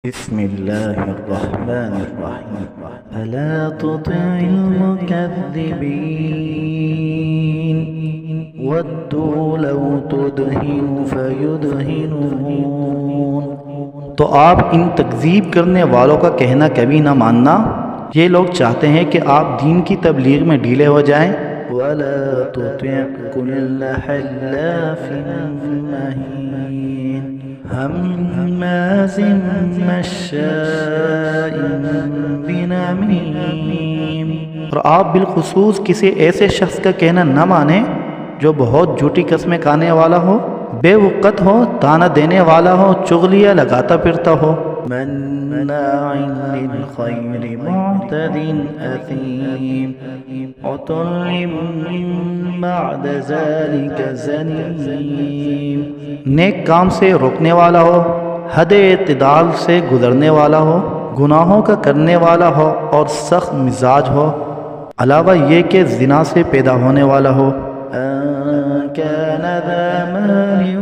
بسم الله الرحمن الرحيم فلا تطع المكذبين ودوا لو تدهن فيدهنون۔ تو آپ ان تکذیب کرنے والوں کا کہنا کبھی نہ ماننا، یہ لوگ چاہتے ہیں کہ آپ دین کی تبلیغ میں ڈھیلے ہو جائیں۔ وَلَا تُطِعْ كُلَّ حَلَّافٍ مَّهِينٍ ہمازٍ مشاء بنمیم۔ اور آپ بالخصوص کسی ایسے شخص کا کہنا نہ مانیں جو بہت جھوٹی قسمیں کھانے والا ہو، بے وقت ہو، تانا دینے والا ہو، چغلیاں لگاتا پھرتا ہو، مناع للخیر معتد اثیم عتل بعد ذلک زنیم۔ نیک کام سے روکنے والا ہو، حد اعتدال سے گزرنے والا ہو، گناہوں کا کرنے والا ہو اور سخت مزاج ہو، علاوہ یہ کہ زنا سے پیدا ہونے والا ہو۔ كان ذا مال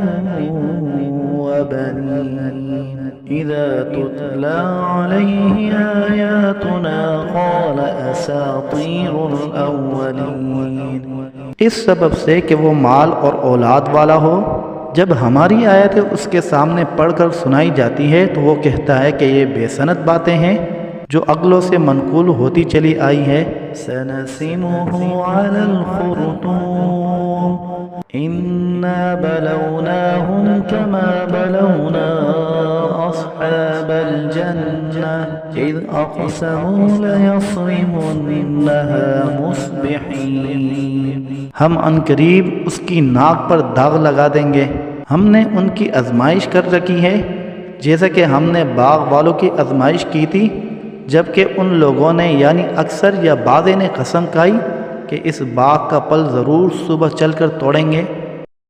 وبنين إذا تتلى عليه آياتنا قال أساطير الأولين۔ اس سبب سے کہ وہ مال اور اولاد والا ہو، جب ہماری آیتیں اس کے سامنے پڑھ کر سنائی جاتی ہے تو وہ کہتا ہے کہ یہ بے سند باتیں ہیں جو عقلوں سے منقول ہوتی چلی آئی ہے۔ سنسمه على الخرطوم إنا بلوناهم كما بلونا أصحاب الجنة إذ أقسموا ليصرمنها مصبحين۔ ہم عنقریب اس کی ناک پر داغ لگا دیں گے۔ ہم نے ان کی آزمائش کر رکھی ہے جیسا کہ ہم نے باغ والوں کی آزمائش کی تھی، جبکہ ان لوگوں نے یعنی اکثر یا بعض نے قسم کھائی کہ اس باغ کا پھل ضرور صبح چل کر توڑیں گے۔